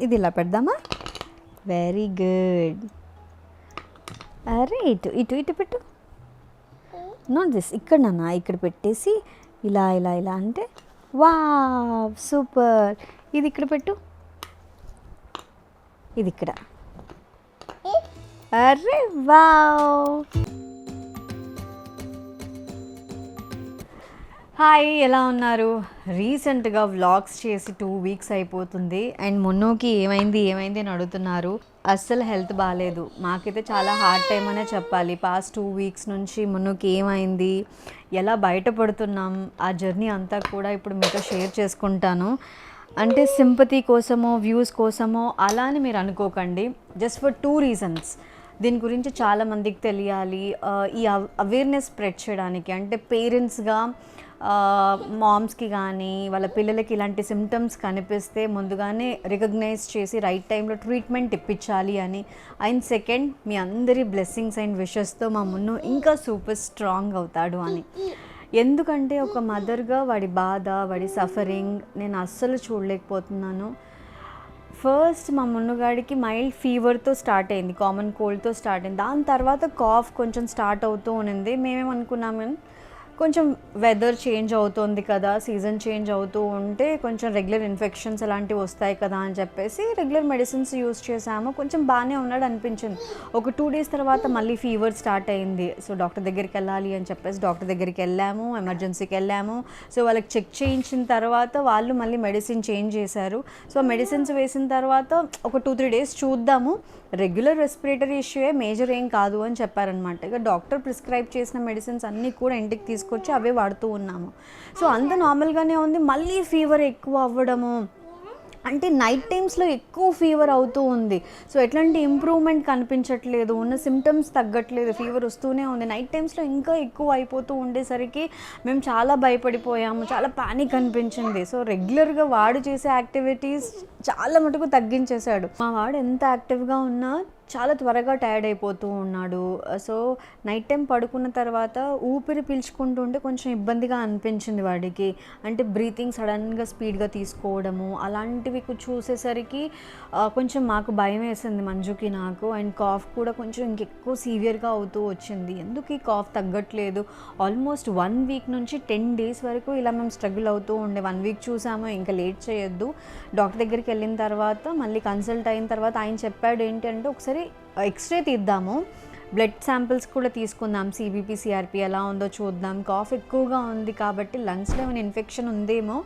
ఇది ఇలా పెడదామా? Very good. అరే ఇటు ఇటు ఇటు పెట్టు. నాట్ దిస్, ఇక్కడ నాన్న, ఇక్కడ పెట్టేసి ఇలా ఇలా ఇలా అంటే వావ్ సూపర్. ఇది ఇక్కడ పెట్టు, ఇది ఇక్కడ. అరే వావ్. హాయ్, ఎలా ఉన్నారు? రీసెంట్గా వ్లాగ్స్ చేసి 2 వీక్స్ అయిపోతుంది. అండ్ మున్నుకి ఏమైంది అని అడుగుతున్నారు. అస్సలు హెల్త్ బాగాలేదు. మాకైతే చాలా హార్డ్ టైం అనే చెప్పాలి. పాస్ట్ 2 వీక్స్ నుంచి మున్నుకి ఏమైంది, ఎలా బయటపడుతున్నాం, ఆ జర్నీ అంతా కూడా ఇప్పుడు మీతో షేర్ చేసుకుంటాను. అంటే సింపతి కోసమో వ్యూస్ కోసమో అలా అని మీరు అనుకోకండి. Just for 2 reasons. దీని గురించి చాలామందికి తెలియాలి. ఈ అవేర్నెస్ స్ప్రెడ్ చేయడానికి, అంటే పేరెంట్స్గా మామ్స్కి కానీ వాళ్ళ పిల్లలకి ఇలాంటి సిమ్టమ్స్ కనిపిస్తే ముందుగానే రికగ్నైజ్ చేసి రైట్ టైంలో ట్రీట్మెంట్ ఇప్పించాలి అని. అండ్ సెకండ్, మీ అందరి బ్లెస్సింగ్స్ అండ్ విషెస్తో మా మున్ను ఇంకా సూపర్ స్ట్రాంగ్ అవుతాడు అని. ఎందుకంటే ఒక మదర్గా వాడి బాధ, వాడి సఫరింగ్ నేను అస్సలు చూడలేకపోతున్నాను. ఫస్ట్ మా మున్నుగాడికి మైల్డ్ ఫీవర్తో స్టార్ట్ అయింది, కామన్ కోల్డ్తో స్టార్ట్ అయింది. దాని తర్వాత కాఫ్ కొంచెం స్టార్ట్ అవుతూ ఉన్నింది. మేమేమనుకున్నాము, కొంచెం వెదర్ చేంజ్ అవుతుంది కదా, సీజన్ చేంజ్ అవుతూ ఉంటే కొంచెం రెగ్యులర్ ఇన్ఫెక్షన్స్ అలాంటివి వస్తాయి కదా అని చెప్పేసి రెగ్యులర్ మెడిసిన్స్ యూస్ చేసాము. కొంచెం బాగానే ఉన్నాడు అనిపించింది. ఒక 2 డేస్ తర్వాత మళ్ళీ ఫీవర్ స్టార్ట్ అయింది. సో డాక్టర్ దగ్గరికి వెళ్ళాలి అని చెప్పేసి డాక్టర్ దగ్గరికి వెళ్ళాము, ఎమర్జెన్సీకి వెళ్ళాము. సో వాళ్ళకి చెక్ చేయించిన తర్వాత వాళ్ళు మళ్ళీ మెడిసిన్ చేంజ్ చేశారు. సో మెడిసిన్స్ వేసిన తర్వాత ఒక 2-3 డేస్ చూద్దాము, రెగ్యులర్ రెస్పిరేటరీ ఇష్యూయే, మేజర్ ఏం కాదు అని చెప్పారనమాట. ఇక డాక్టర్ ప్రిస్క్రైబ్ చేసిన మెడిసిన్స్ అన్నీ కూడా ఇంటికి తీసుకొచ్చి అవే వాడుతూ ఉన్నాము. సో అంత నార్మల్గానే ఉంది. మళ్ళీ ఫీవర్ ఎక్కువ అవ్వడము, అంటే నైట్ టైమ్స్లో ఎక్కువ ఫీవర్ అవుతూ ఉంది. సో ఎట్లాంటి ఇంప్రూవ్మెంట్ కనిపించట్లేదు, ఉన్న సిమ్టమ్స్ తగ్గట్లేదు, ఫీవర్ వస్తూనే ఉంది. నైట్ టైమ్స్లో ఇంకా ఎక్కువ అయిపోతూ ఉండేసరికి మేము చాలా భయపడిపోయాము, చాలా పానిక్ అనిపించింది. సో రెగ్యులర్గా వాడు చేసే యాక్టివిటీస్ చాలా మటుకు తగ్గించేశాడు. మా వాడు ఎంత యాక్టివ్గా ఉన్నా చాలా త్వరగా టైర్డ్ అయిపోతూ ఉన్నాడు. సో నైట్ టైం పడుకున్న తర్వాత ఊపిరి పీల్చుకుంటూ ఉంటే కొంచెం ఇబ్బందిగా అనిపించింది వాడికి. అంటే బ్రీతింగ్ సడన్గా స్పీడ్గా తీసుకోవడము అలాంటివి చూసేసరికి కొంచెం మాకు భయం వేసింది, మంజుకి నాకు. అండ్ కాఫ్ కూడా కొంచెం ఇంకెక్కువ సీవియర్గా అవుతూ వచ్చింది. ఎందుకు ఈ కాఫ్ తగ్గట్లేదు? ఆల్మోస్ట్ 1 వీక్ నుంచి 10 డేస్ వరకు ఇలా మేము స్ట్రగుల్ అవుతూ ఉండే. 1 వీక్ చూసాము, ఇంకా లేట్ చేయొద్దు. డాక్టర్ దగ్గరికి వెళ్ళిన తర్వాత మళ్ళీ కన్సల్ట్ అయిన తర్వాత ఆయన చెప్పాడు ఏంటంటే, ఒకసారి ఎక్స్రే తీద్దాము, బ్లడ్ శాంపిల్స్ కూడా తీసుకుందాం, సిబిపి సిఆర్పి ఎలా ఉందో చూద్దాం, కాఫ్ ఎక్కువగా ఉంది కాబట్టి లంగ్స్లో ఏమైనా ఇన్ఫెక్షన్ ఉందేమో,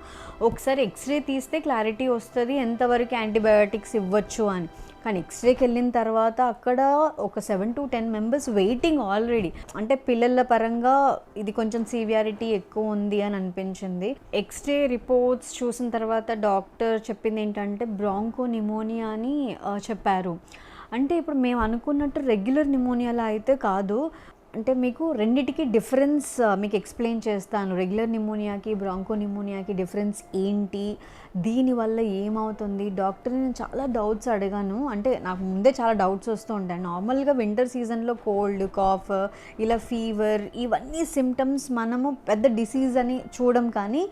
ఒకసారి ఎక్స్రే తీస్తే క్లారిటీ వస్తుంది ఎంతవరకు యాంటీబయాటిక్స్ ఇవ్వచ్చు అని. కానీ ఎక్స్రేకి వెళ్ళిన తర్వాత అక్కడ ఒక 7 to 10 మెంబర్స్ వెయిటింగ్ ఆల్రెడీ. అంటే పిల్లల పరంగా ఇది కొంచెం సివియారిటీ ఎక్కువ ఉంది అని అనిపించింది. ఎక్స్రే రిపోర్ట్స్ చూసిన తర్వాత డాక్టర్ చెప్పింది ఏంటంటే బ్రాంకో నిమోనియా అని చెప్పారు. అంటే ఇప్పుడు మేము అనుకున్నట్టు రెగ్యులర్ నిమోనియాలా అయితే కాదు. అంటే మీకు రెండిటికి డిఫరెన్స్ మీకు ఎక్స్ప్లెయిన్ చేస్తాను. రెగ్యులర్ నిమోనియాకి బ్రాంకో నిమోనియాకి డిఫరెన్స్ ఏంటి, దీనివల్ల ఏమవుతుంది. డాక్టర్ని నేను చాలా డౌట్స్ అడిగాను. అంటే నాకు ముందే చాలా డౌట్స్ వస్తూ ఉంటాయి. నార్మల్గా వింటర్ సీజన్లో కోల్డ్, కాఫ్, ఇలా ఫీవర్, ఇవన్నీ సిమ్టమ్స్ మనము పెద్ద డిసీజ్ అని చూడం. కానీ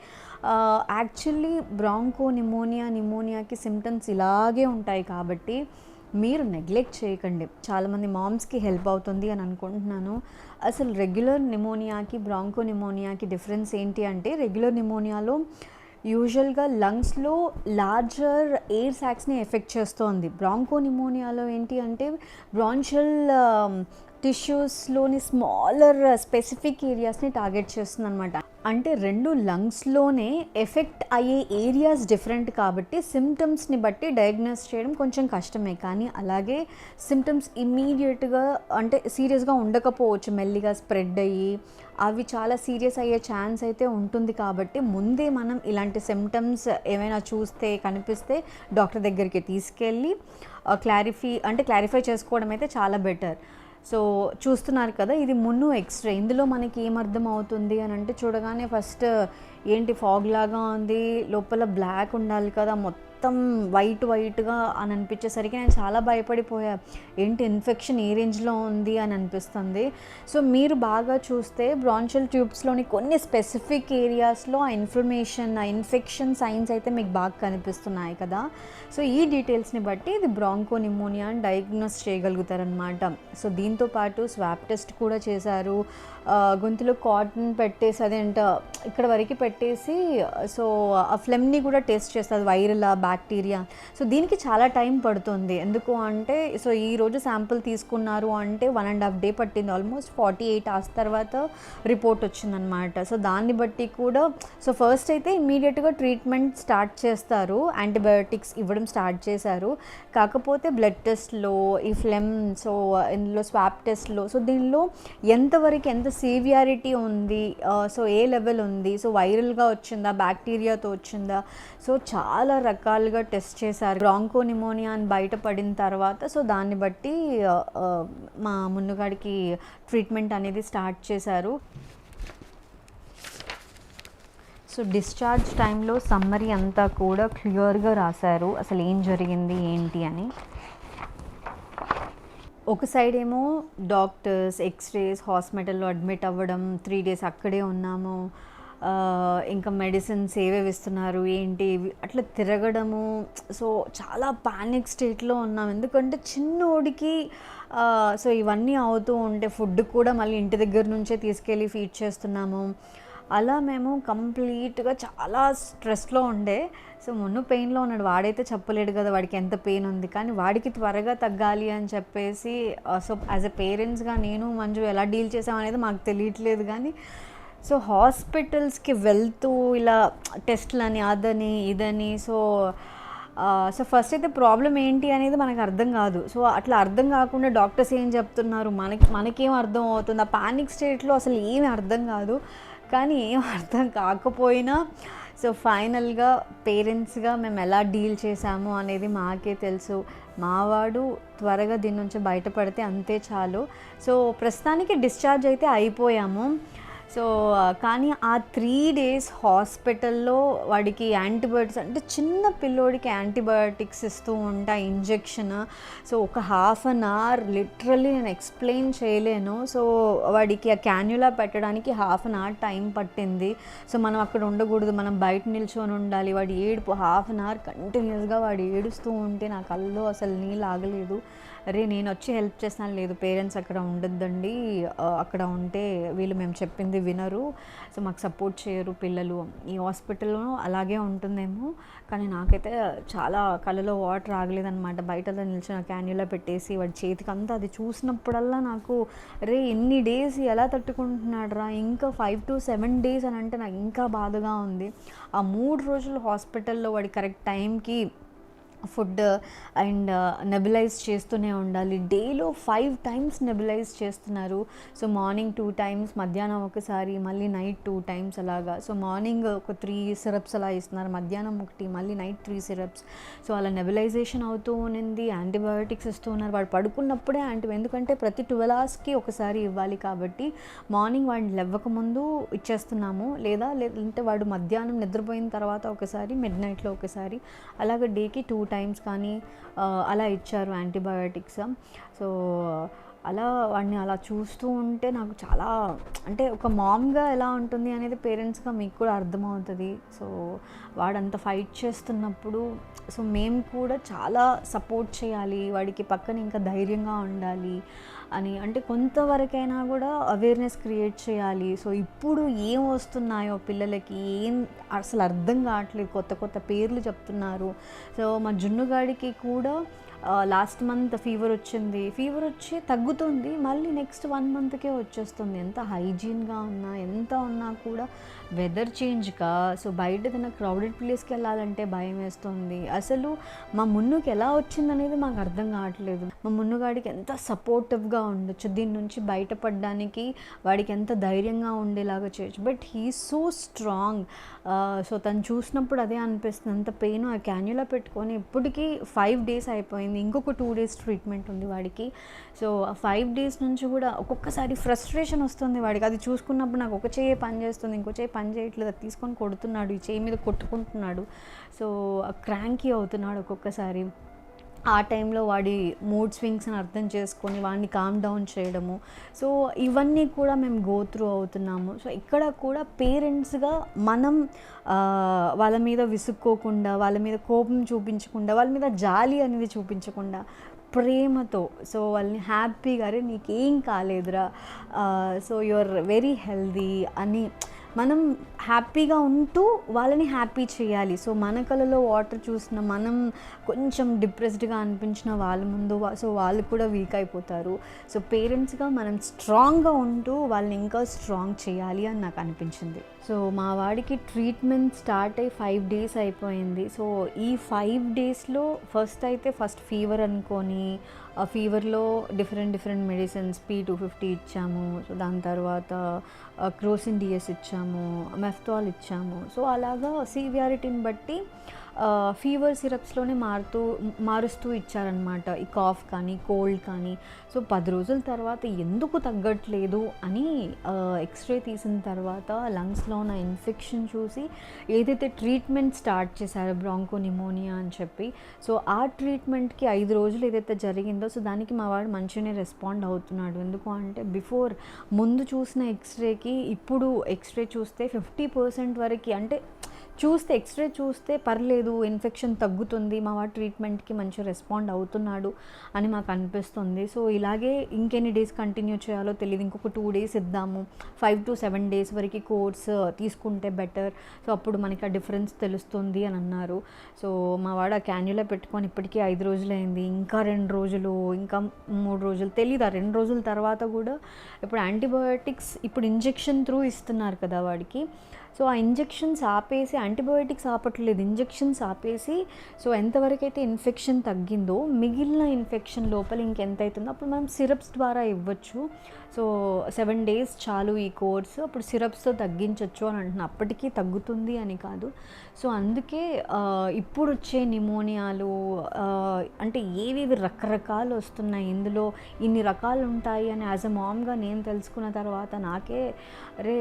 యాక్చువల్లీ బ్రాంకో నిమోనియాకి సిమ్టమ్స్ ఇలాగే ఉంటాయి. కాబట్టి మీరు నెగ్లెక్ట్ చేయకండి. చాలామంది మామ్స్కి హెల్ప్ అవుతుంది అని అనుకుంటున్నాను. అసలు రెగ్యులర్ నిమోనియాకి బ్రాంకో నిమోనియాకి డిఫరెన్స్ ఏంటి అంటే, రెగ్యులర్ నిమోనియాలో యూజువల్గా లంగ్స్లో లార్జర్ ఎయిర్ సాక్స్ని ఎఫెక్ట్ చేస్తోంది. బ్రాంకో నిమోనియాలో ఏంటి అంటే బ్రాంషియల్ టిష్యూస్లోని స్మాలర్ స్పెసిఫిక్ ఏరియాస్ని టార్గెట్ చేస్తుంది అనమాట. అంటే 2 లంగ్స్లోనే ఎఫెక్ట్ అయ్యే ఏరియాస్ డిఫరెంట్ కాబట్టి సిమ్టమ్స్ని బట్టి డయాగ్నోస్ చేయడం కొంచెం కష్టమే. కానీ అలాగే సిమ్టమ్స్ ఇమ్మీడియట్గా అంటే సీరియస్గా ఉండకపోవచ్చు, మెల్లిగా స్ప్రెడ్ అయ్యి అవి చాలా సీరియస్ అయ్యే ఛాన్స్ అయితే ఉంటుంది. కాబట్టి ముందే మనం ఇలాంటి సిమ్టమ్స్ ఏమైనా చూస్తే కనిపిస్తే డాక్టర్ దగ్గరికి తీసుకెళ్ళి క్లారిఫై చేసుకోవడం అయితే చాలా బెటర్. సో చూస్తున్నారు కదా, ఇది మున్ను ఎక్స్రే. ఇందులో మనకి ఏమర్థం అవుతుంది అని అంటే, చూడగానే ఫస్ట్ ఏంటి ఫాగ్ లాగా ఉంది, లోపల బ్లాక్ ఉండాలి కదా, మొత్తం మొత్తం వైట్గా అని అనిపించేసరికి నేను చాలా భయపడిపోయా. ఏంటి ఇన్ఫెక్షన్ ఏ రేంజ్లో ఉంది అని అనిపిస్తుంది. సో మీరు బాగా చూస్తే బ్రాంచియల్ ట్యూబ్స్లోని కొన్ని స్పెసిఫిక్ ఏరియాస్లో ఆ ఇన్ఫెక్షన్ సైన్స్ అయితే మీకు బాగా కనిపిస్తున్నాయి కదా. సో ఈ డీటెయిల్స్ని బట్టి ఇది బ్రాంకో నిమోనియా అని డయాగ్నోస్ చేయగలుగుతారనమాట. సో దీంతోపాటు స్వాబ్ టెస్ట్ కూడా చేశారు. గొంతులో కాటన్ పెట్టేసి అదేంట ఇక్కడ వరకు పెట్టేసి సో ఆ ఫ్లెమ్ని కూడా టెస్ట్ చేస్తారు, వైరల్ బ్యాక్టీరియా. సో దీనికి చాలా టైం పడుతుంది. ఎందుకు అంటే సో ఈరోజు శాంపుల్ తీసుకున్నారు అంటే 1.5 డే పట్టింది. ఆల్మోస్ట్ 48 అవర్స్ తర్వాత రిపోర్ట్ వచ్చిందనమాట. సో దాన్ని బట్టి కూడా సో ఫస్ట్ అయితే ఇమ్మీడియట్గా ట్రీట్మెంట్ స్టార్ట్ చేస్తారు, యాంటీబయోటిక్స్ ఇవ్వడం స్టార్ట్ చేశారు. కాకపోతే బ్లడ్ టెస్ట్లో ఈ ఫ్లెమ్, సో ఇందులో స్వాబ్ టెస్ట్లో సో దీనిలో ఎంతవరకు ఎంత సివియారిటీ ఉంది, సో ఏ లెవెల్ ఉంది, సో వైరల్గా వచ్చిందా బ్యాక్టీరియాతో వచ్చిందా, సో చాలా రకాలుగా టెస్ట్ చేశారు. బ్రాంకో నిమోనియా అని బయటపడిన తర్వాత సో దాన్ని బట్టి మా మున్నుగాడికి ట్రీట్మెంట్ అనేది స్టార్ట్ చేశారు. సో డిశ్చార్జ్ టైంలో సమ్మరీ అంతా కూడా క్లియర్గా రాశారు, అసలు ఏం జరిగింది ఏంటి అని. ఒక సైడ్ ఏమో డాక్టర్స్, ఎక్స్రేస్, హాస్పిటల్లో అడ్మిట్ అవ్వడం, 3 days అక్కడే ఉన్నాము, ఇంకా మెడిసిన్స్ ఏవేవి ఇస్తున్నారు ఏంటి అట్లా తిరగడము. సో చాలా పానిక్ స్టేట్లో ఉన్నాం. ఎందుకంటే చిన్నోడికి సో ఇవన్నీ అవుతూ ఉంటే ఫుడ్ కూడా మళ్ళీ ఇంటి దగ్గర నుంచే తీసుకెళ్ళి ఫీడ్ చేస్తున్నాము. అలా మేము కంప్లీట్గా చాలా స్ట్రెస్లో ఉండే. సో మున్ను పెయిన్లో ఉన్నాడు, వాడైతే చెప్పలేడు కదా వాడికి ఎంత పెయిన్ ఉంది, కానీ వాడికి త్వరగా తగ్గాలి అని చెప్పేసి సో యాజ్ ఎ పేరెంట్స్గా నేను మంజు ఎలా డీల్ చేసామనేది మాకు తెలియట్లేదు. కానీ సో హాస్పిటల్స్కి వెళ్తూ ఇలా టెస్ట్లని అదని ఇదని సో ఫస్ట్ అయితే ప్రాబ్లం ఏంటి అనేది మనకు అర్థం కాదు. సో అట్లా అర్థం కాకుండా డాక్టర్స్ ఏం చెప్తున్నారు మనకేం అర్థం అవుతుంది, ఆ పానిక్ స్టేట్లో అసలు ఏమీ అర్థం కాదు. కానీ ఏం అర్థం కాకపోయినా సో ఫైనల్గా పేరెంట్స్గా మేము ఎలా డీల్ చేసాము అనేది మాకే తెలుసు. మావాడు త్వరగా దీని నుంచి బయటపడితే అంతే చాలు. సో ప్రస్తుతానికి డిశ్చార్జ్ అయితే అయిపోయాము. సో కానీ ఆ 3 days హాస్పిటల్లో వాడికి యాంటీబయాటిక్స్, అంటే చిన్న పిల్లోడికి యాంటీబయాటిక్స్ ఇస్తూ ఉంటా ఇంజెక్షన్. సో ఒక 1/2 hour లిటరల్లీ నేను ఎక్స్ప్లెయిన్ చేయలేను. సో వాడికి ఆ క్యాన్యులా పెట్టడానికి 1/2 hour టైం పట్టింది. సో మనం అక్కడ ఉండకూడదు, మనం బయట నిల్చొని ఉండాలి. వాడి ఏడుపు 1/2 hour కంటిన్యూస్గా వాడు ఏడుస్తూ ఉంటే నా కళ్ళు అసలు నీళ్ళు ఆగలేదు. అరే నేను వచ్చి హెల్ప్ చేస్తాను, లేదు పేరెంట్స్ అక్కడ ఉండొద్దండి, అక్కడ ఉంటే వీళ్ళు మేము చెప్పింది వినరు, సో మాకు సపోర్ట్ చేయరు పిల్లలు. ఈ హాస్పిటల్లో అలాగే ఉంటుందేమో, కానీ నాకైతే చాలా కళ్ళలో వాటర్ ఆగలేదన్నమాట. బయట నిల్చొని క్యాన్యులా పెట్టేసి వాడి చేతికి అంతా అది చూసినప్పుడల్లా నాకు రే ఎన్ని డేస్ ఎలా తట్టుకుంటున్నాడు రా, ఇంకా 5 to 7 days అని అంటే నాకు ఇంకా బాధగా ఉంది. ఆ 3 రోజులు హాస్పిటల్లో వాడి కరెక్ట్ టైంకి ఫుడ్ అండ్ నెబులైజ్ చేస్తూనే ఉండాలి. డేలో 5 times నెబులైజ్ చేస్తున్నారు. సో మార్నింగ్ 2 times, మధ్యాహ్నం ఒకసారి, మళ్ళీ నైట్ 2 times అలాగా. సో మార్నింగ్ ఒక 3 syrups అలా ఇస్తున్నారు, మధ్యాహ్నం 1, మళ్ళీ నైట్ 3 syrups. సో అలా నెబులైజేషన్ అవుతూ ఉన్నింది, యాంటీబయోటిక్స్ ఇస్తూ ఉన్నారు. వాడు పడుకున్నప్పుడే ఎందుకంటే ప్రతి 12 hours ఒకసారి ఇవ్వాలి కాబట్టి మార్నింగ్ వాడిని లేవకముందు ఇచ్చేస్తున్నాము, లేదంటే వాడు మధ్యాహ్నం నిద్రపోయిన తర్వాత ఒకసారి, మిడ్నైట్లో ఒకసారి, అలాగ డేకి 2 times కానీ అలా ఇచ్చారు యాంటీబయోటిక్స్. సో అలా వాడిని అలా చూస్తూ ఉంటే నాకు చాలా, అంటే ఒక మామ్గా ఎలా ఉంటుంది అనేది పేరెంట్స్గా మీకు కూడా అర్థమవుతుంది. సో వాడంత ఫైట్ చేస్తున్నప్పుడు సో మేము కూడా చాలా సపోర్ట్ చేయాలి, వాడికి పక్కన ఇంకా ధైర్యంగా ఉండాలి అని, అంటే కొంతవరకైనా కూడా అవేర్నెస్ క్రియేట్ చేయాలి. సో ఇప్పుడు ఏం వస్తున్నాయో పిల్లలకి ఏం అసలు అర్థం కావట్లేదు, కొత్త కొత్త పేర్లు చెప్తున్నారు. సో మా జున్నుగాడికి కూడా లాస్ట్ మంత్ ఫీవర్ వచ్చి తగ్గుతుంది, మళ్ళీ నెక్స్ట్ 1 monthకే వచ్చేస్తుంది. ఎంత హైజీన్గా ఉన్నా ఎంత ఉన్నా కూడా వెదర్ చేంజ్గా సో బయట ఏదైనా క్రౌడెడ్ ప్లేస్కి వెళ్ళాలంటే భయం వేస్తుంది. అసలు మా మున్నుకి ఎలా వచ్చిందనేది మాకు అర్థం కావట్లేదు. మా మున్నుగాడికి ఎంత సపోర్టివ్గా ఉండొచ్చు, దీని నుంచి బయటపడడానికి వాడికి ఎంత ధైర్యంగా ఉండేలాగా చేయొచ్చు. But he so strong. So తను చూసినప్పుడు అదే అనిపిస్తుంది, అంత పెయిన్. ఆ క్యాన్యులా పెట్టుకొని ఇప్పటికీ 5 డేస్ అయిపోయింది, ఇంకొక 2 డేస్ ట్రీట్మెంట్ ఉంది వాడికి. సో ఆ 5 డేస్ నుంచి కూడా ఒక్కొక్కసారి ఫ్రస్ట్రేషన్ వస్తుంది వాడికి. అది చూసుకున్నప్పుడు నాకు ఒక చేయి పని చేస్తుంది, ఇంకో చేయి పని చేయట్లేదు, అది తీసుకొని కొడుతున్నాడు, ఈ చేయి మీద కొట్టుకుంటున్నాడు. సో క్రాంకీ అవుతున్నాడు ఒక్కొక్కసారి. ఆ టైంలో వాడి మూడ్ స్వింగ్స్ని అర్థం చేసుకొని వాడిని కామ్ డౌన్ చేయడము. సో ఇవన్నీ కూడా మేము గో త్రూ అవుతున్నాము. సో ఇక్కడ కూడా పేరెంట్స్గా మనం వాళ్ళ మీద విసుక్కోకుండా, వాళ్ళ మీద కోపం చూపించకుండా, వాళ్ళ మీద జాలి అనేది చూపించకుండా ప్రేమతో, సో వాళ్ళని హ్యాపీగా, అరే నీకేం కాలేదురా, so you are very healthy అని మనం హ్యాపీగా ఉంటూ వాళ్ళని హ్యాపీ చేయాలి. సో మన కళ్ళలో వాటర్ చూసిన మనం కొంచెం డిప్రెస్డ్గా అనిపించిన వాళ్ళ ముందు సో వాళ్ళు కూడా వీక్ అయిపోతారు. సో పేరెంట్స్గా మనం స్ట్రాంగ్గా ఉంటూ వాళ్ళని ఇంకా స్ట్రాంగ్ చేయాలి అని నాకు అనిపించింది. సో మా వాడికి ట్రీట్మెంట్ స్టార్ట్ అయ్యి 5 డేస్ అయిపోయింది. సో ఈ 5 డేస్లో ఫస్ట్ ఫీవర్ అనుకొని, ఆ ఫీవర్లో డిఫరెంట్ మెడిసిన్స్ P250 ఇచ్చాము. సో దాని తర్వాత క్రోసిన్ డిఎస్ ఇచ్చాము, మెఫ్తాల్ ఇచ్చాము. సో అలాగా సివియారిటీని బట్టి ఫీవర్ సిరప్స్లోనే మారుస్తూ ఇచ్చారనమాట, ఈ కాఫ్ కానీ కోల్డ్ కానీ. సో 10 రోజుల తర్వాత ఎందుకు తగ్గట్లేదు అని ఎక్స్రే తీసిన తర్వాత లంగ్స్లో ఉన్న ఇన్ఫెక్షన్ చూసి ఏదైతే ట్రీట్మెంట్ స్టార్ట్ చేశారో బ్రాంకో నిమోనియా అని చెప్పి, సో ఆ ట్రీట్మెంట్కి 5 రోజులు ఏదైతే జరిగిందో, సో దానికి మా వాడు మంచిగానే రెస్పాండ్ అవుతున్నాడు. ఎందుకు అంటే ముందు చూసిన ఎక్స్రేకి ఇప్పుడు ఎక్స్రే చూస్తే 50% వరకు, అంటే ఎక్స్రే చూస్తే పర్లేదు, ఇన్ఫెక్షన్ తగ్గుతుంది, మా వాడు ట్రీట్మెంట్కి మంచి రెస్పాండ్ అవుతున్నాడు అని మాకు అనిపిస్తుంది. సో ఇలాగే ఇంకెన్ని డేస్ కంటిన్యూ చేయాలో తెలియదు, ఇంకొక 2 డేస్ ఇద్దాము, 5 to 7 days వరకు కోర్స్ తీసుకుంటే బెటర్, సో అప్పుడు మనకి ఆ డిఫరెన్స్ తెలుస్తుంది అని అన్నారు. సో మా వాడు ఆ క్యాన్యులా పెట్టుకొని ఇప్పటికీ 5 రోజులైంది, ఇంకా 2 రోజులు, ఇంకా 3 రోజులు తెలియదు. ఆ 2 రోజుల తర్వాత కూడా ఇప్పుడు యాంటీబయోటిక్స్, ఇప్పుడు ఇంజెక్షన్ త్రూ ఇస్తున్నారు కదా వాడికి. సో ఆ ఇంజెక్షన్స్ ఆపేసి, యాంటీబయోటిక్స్ ఆపట్లేదు, ఇంజెక్షన్స్ ఆపేసి, సో ఎంతవరకు అయితే ఇన్ఫెక్షన్ తగ్గిందో మిగిలిన ఇన్ఫెక్షన్ లోపల ఇంకెంత అవుతుందో అప్పుడు మనం సిరప్స్ ద్వారా ఇవ్వచ్చు. సో 7 days చాలు ఈ కోర్స్, అప్పుడు సిరప్స్తో తగ్గించవచ్చు అని అంటున్నా. అప్పటికీ తగ్గుతుంది అని కాదు. సో అందుకే ఇప్పుడు వచ్చే నిమోనియాలు అంటే ఏవేవి రకరకాలు వస్తున్నాయి, ఇందులో ఇన్ని రకాలు ఉంటాయి అని యాజ్ అ మామ్గా నేను తెలుసుకున్న తర్వాత నాకే అరే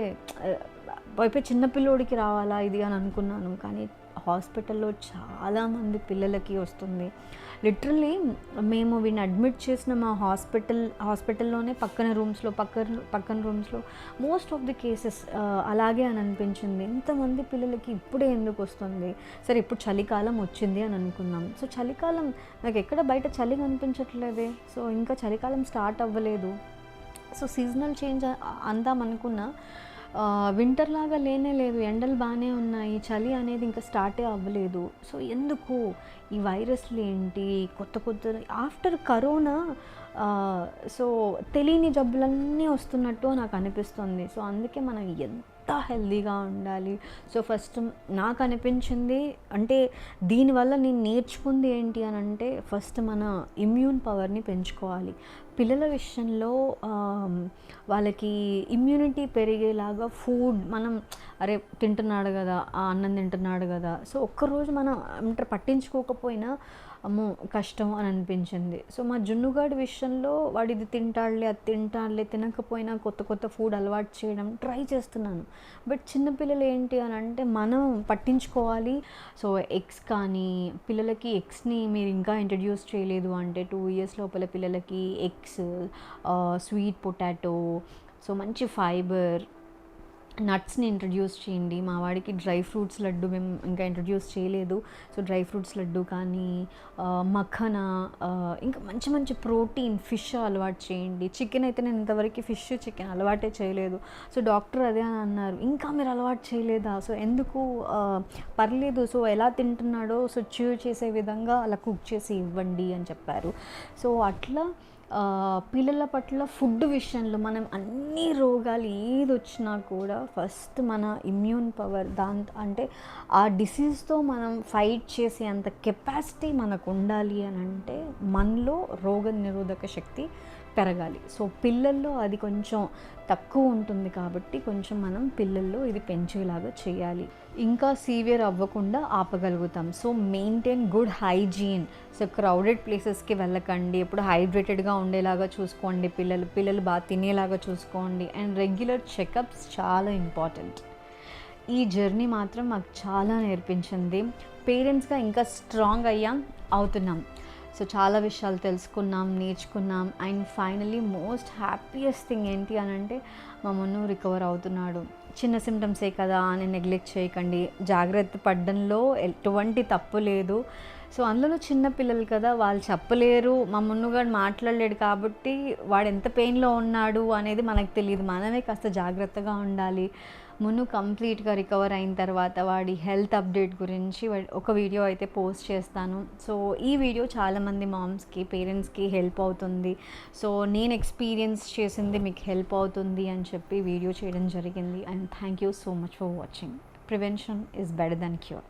పైపై చిన్నపిల్లోడికి రావాలా ఇది అని అనుకున్నాను. కానీ హాస్పిటల్లో చాలామంది పిల్లలకి వస్తుంది. లిటరల్లీ మేము వీడిని అడ్మిట్ చేసిన మా హాస్పిటల్లోనే పక్కన రూమ్స్లో మోస్ట్ ఆఫ్ ది కేసెస్ అలాగే అని అనిపించింది. ఇంతమంది పిల్లలకి ఇప్పుడే ఎందుకు వస్తుంది, సరే ఇప్పుడు చలికాలం వచ్చింది అని అనుకున్నాం. సో చలికాలం నాకు ఎక్కడ బయట చలి కనిపించట్లేదే, సో ఇంకా చలికాలం స్టార్ట్ అవ్వలేదు. సో సీజనల్ చేంజ్ అందాం అనుకున్నా, వింటర్ లాగా లేనే లేదు, ఎండలు బాగానే ఉన్నాయి, చలి అనేది ఇంకా స్టార్టే అవ్వలేదు. సో ఎందుకు ఈ వైరస్లు ఏంటి, కొత్త ఆఫ్టర్ కరోనా సో తెలియని జబ్బులన్నీ వస్తున్నట్టు నాకు అనిపిస్తుంది. సో అందుకే మనం ఎంత హెల్దీగా ఉండాలి. సో ఫస్ట్ నాకు అనిపించింది, అంటే దీనివల్ల నేను నేర్చుకుంది ఏంటి అని అంటే, ఫస్ట్ మన ఇమ్యూన్ పవర్ని పెంచుకోవాలి. పిల్లల విషయంలో వాళ్ళకి ఇమ్యూనిటీ పెరిగేలాగా ఫుడ్ మనం, అరే తింటున్నాడు కదా, అన్నం తింటున్నాడు కదా, సో ఒక్కరోజు మనం అంటే పట్టించుకోకపోయినా అమ్మో కష్టం అని అనిపించింది. సో మా జున్నుగాడి విషయంలో వాడు ఇది తింటాడులే, అది తింటాడులే, తినకపోయినా కొత్త ఫుడ్ అలవాటు చేయడం ట్రై చేస్తున్నాను. బట్ చిన్నపిల్లలు ఏంటి అని అంటే మనం పట్టించుకోవాలి. సో ఎగ్స్ కానీ, పిల్లలకి ఎగ్స్ని మీరు ఇంకా ఇంట్రడ్యూస్ చేయలేదు అంటే 2 years లోపల పిల్లలకి ఎగ్స్, స్వీట్ పొటాటో, సో మంచి ఫైబర్, నట్స్ని ఇంట్రడ్యూస్ చేయండి. మా వాడికి డ్రై ఫ్రూట్స్ లడ్డు మేము ఇంకా ఇంట్రడ్యూస్ చేయలేదు. సో డ్రై ఫ్రూట్స్ లడ్డు కానీ, మఖనా, ఇంకా మంచి ప్రోటీన్ ఫిష్ అలవాటు చేయండి. చికెన్ అయితే నేను ఇంతవరకు చికెన్ అలవాటే చేయలేదు. సో డాక్టర్ అదే అని అన్నారు, ఇంకా మీరు అలవాటు చేయలేదా, సో ఎందుకు, పర్లేదు, సో ఎలా తింటున్నాడో సో చ్యూ చేసే విధంగా అలా కుక్ చేసి ఇవ్వండి అని చెప్పారు. సో అట్లా పిల్లల పట్ల ఫుడ్ విషయంలో మనం అన్ని రోగాలు ఏది వచ్చినా కూడా ఫస్ట్ మన ఇమ్యూన్ పవర్, అంటే ఆ డిసీజ్తో మనం ఫైట్ చేసే అంత కెపాసిటీ మనకు ఉండాలి అని అంటే మనలో రోగ నిరోధక శక్తి పెరగాలి. సో పిల్లల్లో అది కొంచెం తక్కువ ఉంటుంది కాబట్టి కొంచెం మనం పిల్లల్లో ఇది పెంచేలాగా చేయాలి. ఇంకా సీవియర్ అవ్వకుండా ఆపగలుగుతాం. So maintain good hygiene. So crowded ప్లేసెస్కి వెళ్ళకండి, ఎప్పుడు హైడ్రేటెడ్గా ఉండేలాగా చూసుకోండి, పిల్లలు బాగా తినేలాగా చూసుకోండి, అండ్ రెగ్యులర్ చెకప్స్ చాలా ఇంపార్టెంట్. ఈ జర్నీ మాత్రం మాకు చాలా నేర్పించింది. పేరెంట్స్గా ఇంకా స్ట్రాంగ్ అవుతున్నాం. సో చాలా విషయాలు తెలుసుకున్నాం, నేర్చుకున్నాం, and finally most happiest thing ఏంటి అని అంటే మా మున్ను రికవర్ అవుతున్నాడు. చిన్న సిమ్టమ్సే కదా అని నెగ్లెక్ట్ చేయకండి, జాగ్రత్త పడడంలో ఎటువంటి తప్పు లేదు. సో అందులో చిన్న పిల్లలు కదా, వాళ్ళు చెప్పలేరు, మా మున్నుగాడు మాట్లాడలేడు కాబట్టి వాడు ఎంత పెయిన్లో ఉన్నాడు అనేది మనకు తెలియదు. మనమే కాస్త జాగ్రత్తగా ఉండాలి. మున్ను కంప్లీట్గా రికవర్ అయిన తర్వాత వాడి హెల్త్ అప్డేట్ గురించి ఒక వీడియో అయితే పోస్ట్ చేస్తాను. సో ఈ వీడియో చాలామంది మామ్స్కి, పేరెంట్స్కి హెల్ప్ అవుతుంది. సో నేను ఎక్స్పీరియన్స్ చేసింది మీకు హెల్ప్ అవుతుంది అని చెప్పి వీడియో చేయడం జరిగింది. And thank you so much for watching. Prevention is better than cure.